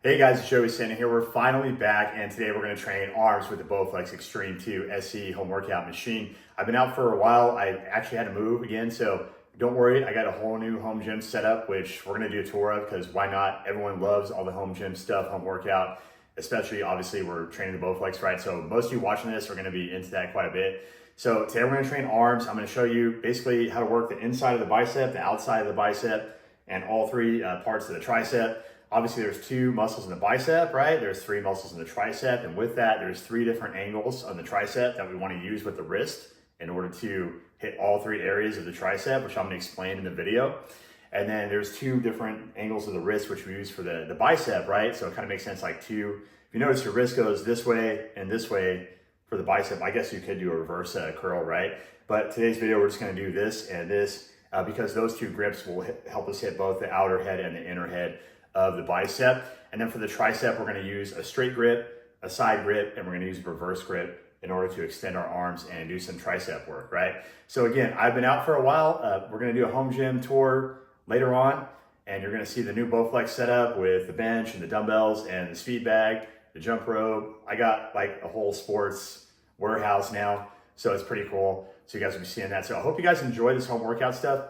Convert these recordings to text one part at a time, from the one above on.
Hey guys, it's Joey Santa here. We're finally back, and today we're going to train arms with the Bowflex Xtreme 2SE home workout machine. I've been out for a while. I actually had to move again, so don't worry. I got a whole new home gym set up, which we're going to do a tour of because why not? Everyone loves all the home gym stuff, home workout, especially obviously we're training the Bowflex, right? So most of you watching this are going to be into that quite a bit. So today we're going to train arms. I'm going to show you basically how to work the inside of the bicep, the outside of the bicep, and all three parts of the tricep. Obviously, there's two muscles in the bicep, right? There's three muscles in the tricep. And with that, there's three different angles on the tricep that we want to use with the wrist in order to hit all three areas of the tricep, which I'm going to explain in the video. And then there's two different angles of the wrist, which we use for the bicep, right? So it kind of makes sense like two. If you notice your wrist goes this way and this way for the bicep, I guess you could do a reverse curl, right? But today's video, we're just going to do this and this because those two grips will help us hit both the outer head and the inner head of the bicep. And then for the tricep, we're going to use a straight grip, a side grip, and we're going to use a reverse grip in order to extend our arms and do some tricep work, right? So again, I've been out for a while. We're going to do a home gym tour later on, and you're going to see the new Bowflex setup with the bench and the dumbbells and the speed bag, the jump rope. I got like a whole sports warehouse now, so it's pretty cool. So you guys will be seeing that. So I hope you guys enjoy this home workout stuff.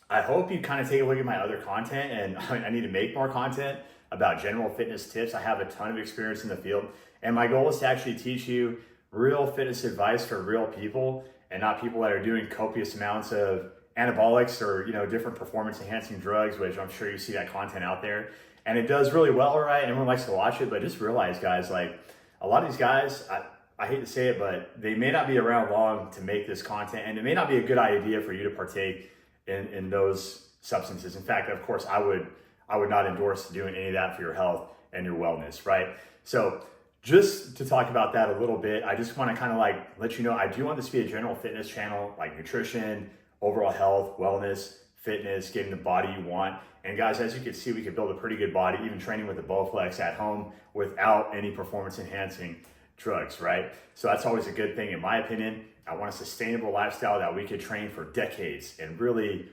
I hope you kind of take a look at my other content, and I need to make more content about general fitness tips. I have a ton of experience in the field, and my goal is to actually teach you real fitness advice for real people and not people that are doing copious amounts of anabolics or, different performance enhancing drugs, which I'm sure you see that content out there. And it does really well, right? Everyone likes to watch it, but just realize, guys, like a lot of these guys, I hate to say it, but they may not be around long to make this content, and it may not be a good idea for you to partake in those substances. In fact, of course, I would not endorse doing any of that for your health and your wellness, right? So just to talk about that a little bit, I just want to kind of like let you know, I do want this to be a general fitness channel, like nutrition, overall health, wellness, fitness, getting the body you want. And guys, as you can see, we can build a pretty good body, even training with the Bowflex at home without any performance enhancing drugs, right? So that's always a good thing in my opinion. I want a sustainable lifestyle that we could train for decades and really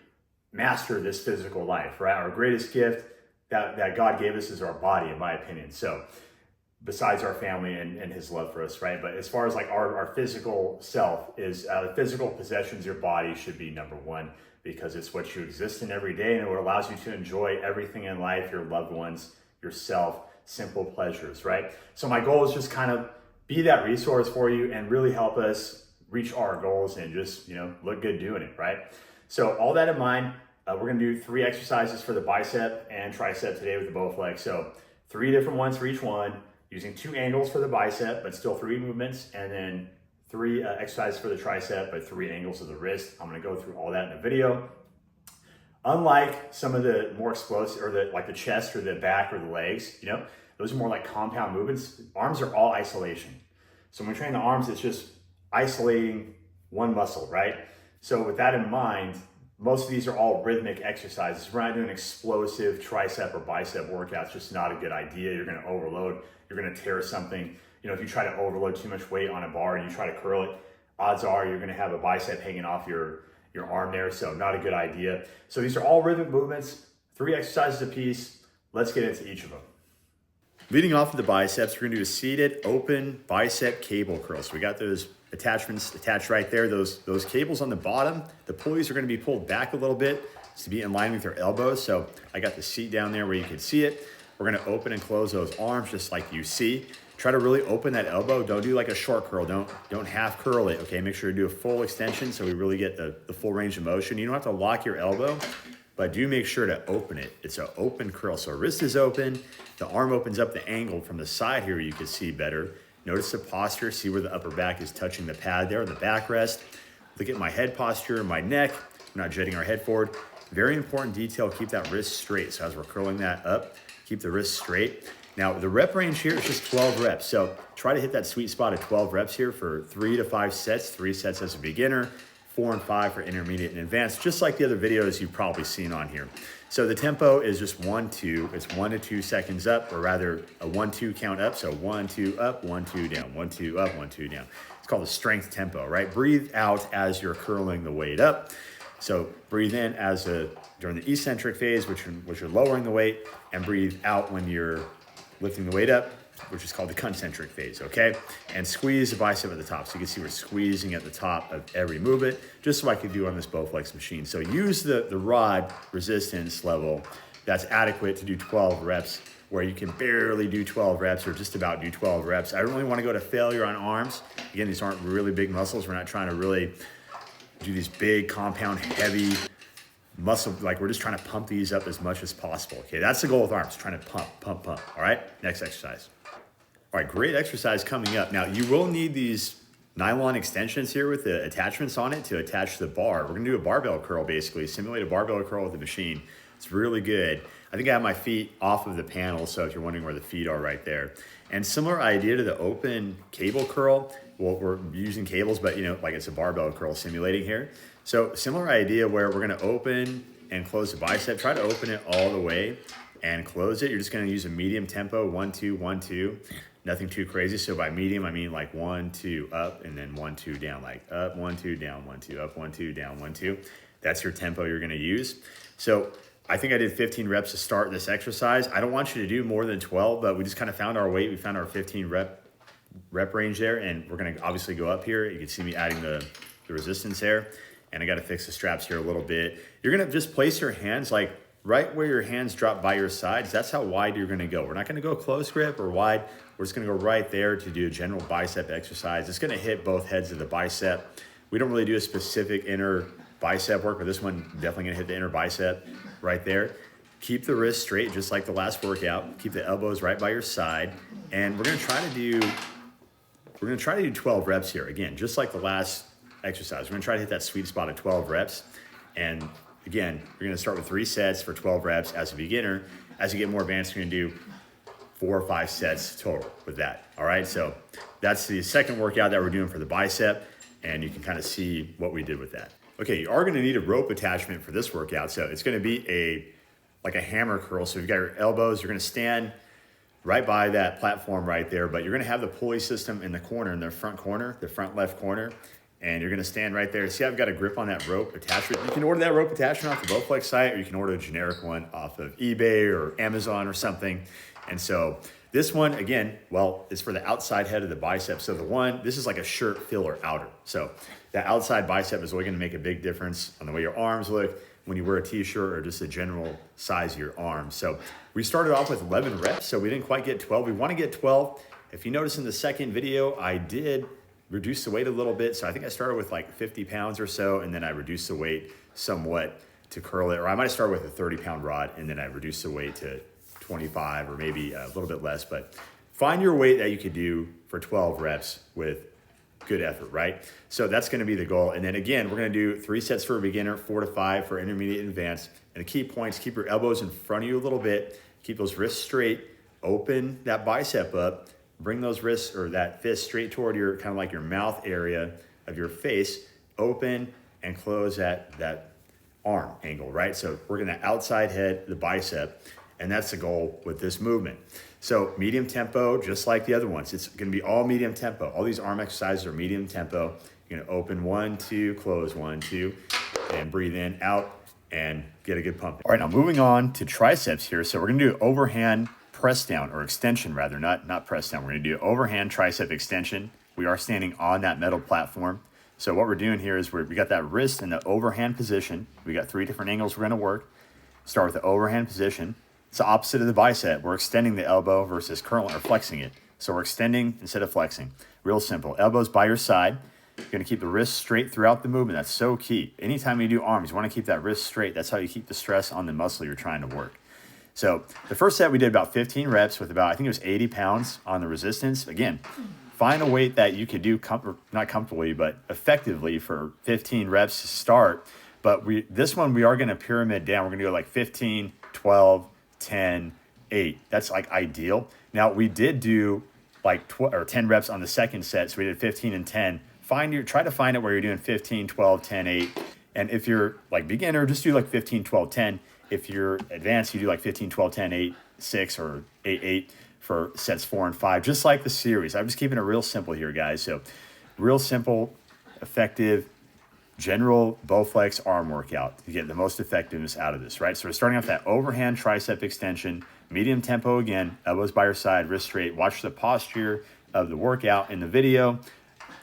master this physical life, right? Our greatest gift that God gave us is our body, in my opinion. So besides our family and his love for us, right? But as far as like our physical self is, the physical possessions, your body should be number one because it's what you exist in every day and it allows you to enjoy everything in life, your loved ones, yourself, simple pleasures, right? So my goal is just kind of be that resource for you and really help us reach our goals and just, look good doing it, right? So all that in mind, we're gonna do 3 exercises for the bicep and tricep today with the Bowflex. So 3 different ones for each one, using 2 angles for the bicep, but still 3 movements, and then 3 exercises for the tricep, but 3 angles of the wrist. I'm gonna go through all that in the video. Unlike some of the more explosive, or like the chest or the back or the legs, those are more like compound movements. Arms are all isolation. So when we train the arms, it's just isolating one muscle, right? So with that in mind, most of these are all rhythmic exercises. We're not doing explosive tricep or bicep workouts, just not a good idea. You're gonna overload, you're gonna tear something. If you try to overload too much weight on a bar and you try to curl it, odds are you're gonna have a bicep hanging off your arm there, so not a good idea. So these are all rhythmic movements, 3 exercises a piece. Let's get into each of them. Leading off with the biceps, we're gonna do a seated open bicep cable curl. So we got those attachments attached right there. Those cables on the bottom, the pulleys are gonna be pulled back a little bit to be in line with your elbows. So I got the seat down there where you can see it. We're gonna open and close those arms just like you see. Try to really open that elbow. Don't do like a short curl. Don't half curl it, okay? Make sure to do a full extension so we really get the full range of motion. You don't have to lock your elbow, but do make sure to open it. It's an open curl. So wrist is open, the arm opens up the angle from the side here you can see better. Notice the posture, see where the upper back is touching the pad there, the backrest. Look at my head posture, my neck. We're not jutting our head forward. Very important detail, keep that wrist straight. So as we're curling that up, keep the wrist straight. Now the rep range here is just 12 reps. So try to hit that sweet spot of 12 reps here for 3 to 5 sets, 3 sets as a beginner, 4 and 5 for intermediate and advanced, just like the other videos you've probably seen on here. So the tempo is just 1-2. It's 1 to 2 seconds up, or rather a 1-2 count up. So 1-2 up, 1-2 down, 1-2 up, 1-2 down. It's called the strength tempo, right? Breathe out as you're curling the weight up. So breathe in during the eccentric phase, which you're lowering the weight, and breathe out when you're lifting the weight up, which is called the concentric phase, okay? And squeeze the bicep at the top. So you can see we're squeezing at the top of every movement, just so I could do on this Bowflex machine. So use the rod resistance level that's adequate to do 12 reps, where you can barely do 12 reps or just about do 12 reps. I don't really want to go to failure on arms. Again, these aren't really big muscles. We're not trying to really do these big, compound, heavy muscle, like we're just trying to pump these up as much as possible. Okay, that's the goal with arms, trying to pump, pump, pump. All right, next exercise. All right, great exercise coming up. Now, you will need these nylon extensions here with the attachments on it to attach the bar. We're gonna do a barbell curl, basically, simulate a barbell curl with the machine. It's really good. I think I have my feet off of the panel, so if you're wondering where the feet are, right there. And similar idea to the open cable curl. Well, we're using cables, but you know, like it's a barbell curl simulating here. So similar idea where we're gonna open and close the bicep. Try to open it all the way and close it. You're just gonna use a medium tempo, 1, 2, 1, 2. Nothing too crazy. So by medium, I mean like 1, 2, up, and then 1, 2, down, like up, 1, 2, down, 1, 2, up, 1, 2, down, 1, 2. That's your tempo you're gonna use. So I think I did 15 reps to start this exercise. I don't want you to do more than 12, but we just kind of found our weight. We found our 15 rep range there, and we're gonna obviously go up here. You can see me adding the resistance there, and I gotta fix the straps here a little bit. You're gonna just place your hands like right where your hands drop by your sides. That's how wide you're gonna go. We're not gonna go close grip or wide. We're just gonna go right there to do a general bicep exercise. It's gonna hit both heads of the bicep. We don't really do a specific inner bicep work, but this one definitely gonna hit the inner bicep right there. Keep the wrist straight, just like the last workout. Keep the elbows right by your side. And we're gonna try to do 12 reps here. Again, just like the last exercise. We're gonna try to hit that sweet spot of 12 reps. And again, you're gonna start with 3 sets for 12 reps as a beginner. As you get more advanced, you're gonna do 4 or 5 sets total with that. All right, so that's the second workout that we're doing for the bicep, and you can kind of see what we did with that. Okay, you are gonna need a rope attachment for this workout. So it's gonna be like a hammer curl. So you've got your elbows, you're gonna stand right by that platform right there, but you're gonna have the pulley system in the corner, in the front corner, the front left corner, and you're gonna stand right there. See, I've got a grip on that rope attachment. You can order that rope attachment off the Bowflex site, or you can order a generic one off of eBay or Amazon or something. And so this one, again, well, is for the outside head of the bicep. So this is like a shirt filler outer. So that outside bicep is really gonna make a big difference on the way your arms look when you wear a t-shirt or just the general size of your arms. So we started off with 11 reps, so we didn't quite get 12. We wanna get 12. If you notice in the second video, I did reduce the weight a little bit. So I think I started with like 50 pounds or so, and then I reduced the weight somewhat to curl it. Or I might have started with a 30-pound rod, and then I reduced the weight to 25 or maybe a little bit less. But find your weight that you could do for 12 reps with good effort, right? So that's gonna be the goal. And then again, we're gonna do 3 sets for a beginner, 4 to 5 for intermediate and advanced. And the key points, keep your elbows in front of you a little bit, keep those wrists straight, open that bicep up, bring those wrists or that fist straight toward your, kind of like your mouth area of your face, open and close at that arm angle, right? So we're gonna outside head the bicep, and that's the goal with this movement. So medium tempo, just like the other ones. It's gonna be all medium tempo. All these arm exercises are medium tempo. You're gonna open 1, 2, close 1, 2, and breathe in, out, and get a good pump. All right, now moving on to triceps here. So we're gonna do overhand press down, or extension rather, not press down. We're gonna do overhand tricep extension. We are standing on that metal platform. So what we're doing here is we got that wrist in the overhand position. We got 3 different angles we're gonna work. Start with the overhand position. It's the opposite of the bicep. We're extending the elbow versus curling or flexing it. So we're extending instead of flexing. Real simple. Elbows by your side. You're gonna keep the wrist straight throughout the movement. That's so key. Anytime you do arms, you wanna keep that wrist straight. That's how you keep the stress on the muscle you're trying to work. So the first set we did about 15 reps with about, I think it was 80 pounds on the resistance. Again, find a weight that you could do, not comfortably, but effectively for 15 reps to start. But this one, we are gonna pyramid down. We're gonna go like 15, 12, 10, 8. That's like ideal. Now we did do like 10 reps on the second set. So we did 15 and 10. Try to find it where you're doing 15, 12, 10, 8. And if you're like beginner, just do like 15, 12, 10. If you're advanced, you do like 15, 12, 10, 8, 6, or 8, 8 for sets 4 and 5, just like the series. I'm just keeping it real simple here, guys. So real simple, effective, general Bowflex arm workout to get the most effectiveness out of this, right? So we're starting off that overhand tricep extension, medium tempo again, elbows by your side, wrist straight. Watch the posture of the workout in the video.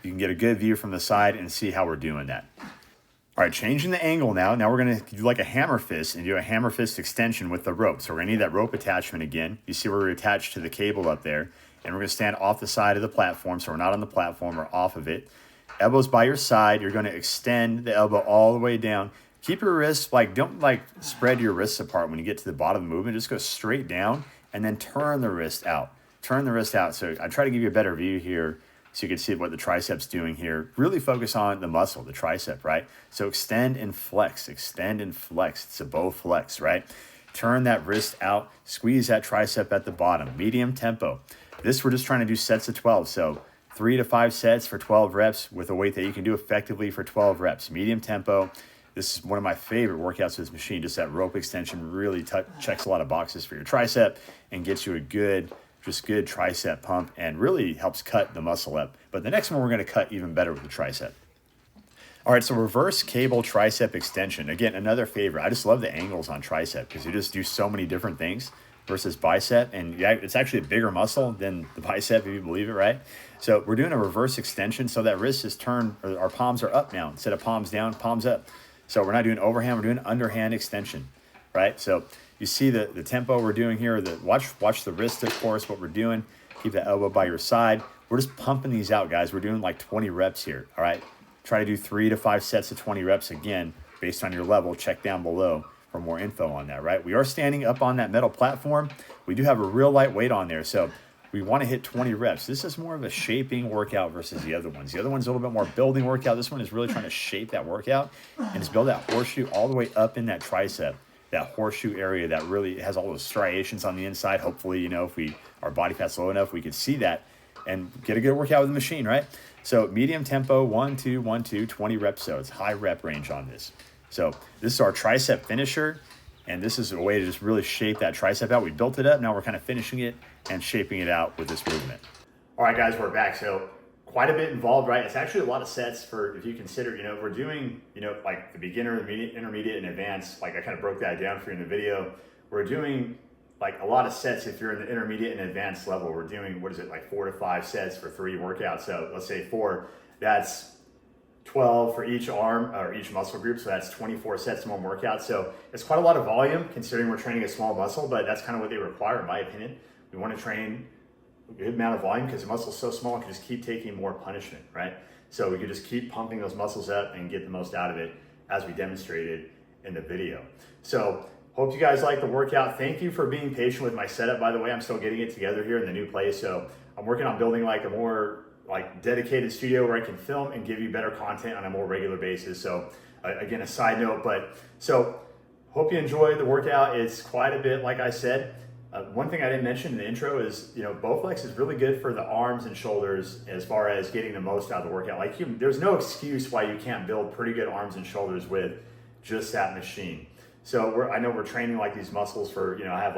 You can get a good view from the side and see how we're doing that. All right, changing the angle now. Now we're gonna do like a hammer fist and do a hammer fist extension with the rope. So we're gonna need that rope attachment again. You see where we're attached to the cable up there. And we're gonna stand off the side of the platform. So we're not on the platform, we're off of it. Elbows by your side. You're gonna extend the elbow all the way down. Keep your wrists, don't spread your wrists apart when you get to the bottom of the movement. Just go straight down and then turn the wrist out. Turn the wrist out. So I try to give you a better view here so you can see what the tricep's doing here. Really focus on the muscle, the tricep, right? So extend and flex, extend and flex. It's a Bowflex, right? Turn that wrist out, squeeze that tricep at the bottom, medium tempo. This, we're just trying to do sets of 12. So 3 to 5 sets for 12 reps with a weight that you can do effectively for 12 reps, medium tempo. This is one of my favorite workouts with this machine. Just that rope extension really checks a lot of boxes for your tricep and gets you a good tricep pump and really helps cut the muscle up. But the next one we're gonna cut even better with the tricep. All right, so reverse cable tricep extension. Again, another favorite. I just love the angles on tricep because you just do so many different things versus bicep. And yeah, it's actually a bigger muscle than the bicep, if you believe it, right? So we're doing a reverse extension. So that wrist is turned, or our palms are up now. Instead of palms down, palms up. So we're not doing overhand, we're doing underhand extension, right? So you see the tempo we're doing here. Watch the wrist, of course, what we're doing. Keep the elbow by your side. We're just pumping these out, guys. We're doing like 20 reps here, all right? Try to do 3 to 5 sets of 20 reps again, based on your level. Check down below for more info on that, right? We are standing up on that metal platform. We do have a real light weight on there, so we want to hit 20 reps. This is more of a shaping workout versus the other ones. The other one's a little bit more building workout. This one is really trying to shape that workout and just build that horseshoe all the way up in that tricep, that horseshoe area that really has all those striations on the inside. Hopefully, if our body fat's low enough, we could see that and get a good workout with the machine, right? So medium tempo, 1, 2, 1, 2, 20 reps. So it's high rep range on this. So this is our tricep finisher. And this is a way to just really shape that tricep out. We built it up. Now we're kind of finishing it and shaping it out with this movement. All right, guys, we're back. So quite a bit involved, right? It's actually a lot of sets for, if you consider, we're doing, like the beginner, the intermediate, and advanced. Like I kind of broke that down for you in the video. We're doing like a lot of sets if you're in the intermediate and advanced level. We're doing, 4 to 5 sets for 3 workouts. So let's say 4, that's 12 for each arm or each muscle group. So that's 24 sets in one workout. So it's quite a lot of volume considering we're training a small muscle, but that's kind of what they require in my opinion. We want to train a good amount of volume because the muscle's so small, it can just keep taking more punishment, right? So we could just keep pumping those muscles up and get the most out of it as we demonstrated in the video. So hope you guys like the workout. Thank you for being patient with my setup. By the way, I'm still getting it together here in the new place. So I'm working on building like a more dedicated studio where I can film and give you better content on a more regular basis. So again, a side note, so hope you enjoyed the workout. It's quite a bit, like I said. One thing I didn't mention in the intro is, Bowflex is really good for the arms and shoulders as far as getting the most out of the workout. There's no excuse why you can't build pretty good arms and shoulders with just that machine. So I know we're training like these muscles for, I have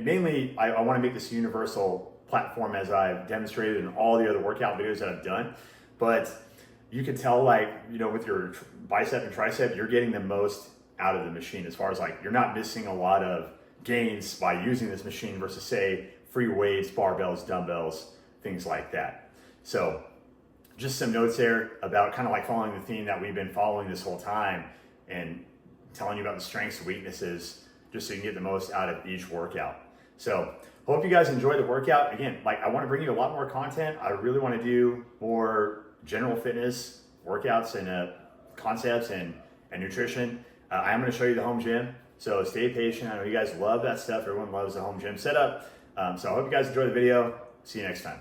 mainly I want to make this universal platform as I've demonstrated in all the other workout videos that I've done. But you can tell with your bicep and tricep, you're getting the most out of the machine as far as you're not missing a lot of gains by using this machine versus say free weights, barbells, dumbbells, things like that. So just some notes there about kind of following the theme that we've been following this whole time and telling you about the strengths and weaknesses just so you can get the most out of each workout. So hope you guys enjoy the workout. Again, I want to bring you a lot more content. I really want to do more general fitness workouts and concepts and nutrition. I am going to show you the home gym. So stay patient. I know you guys love that stuff. Everyone loves the home gym setup. So I hope you guys enjoy the video. See you next time.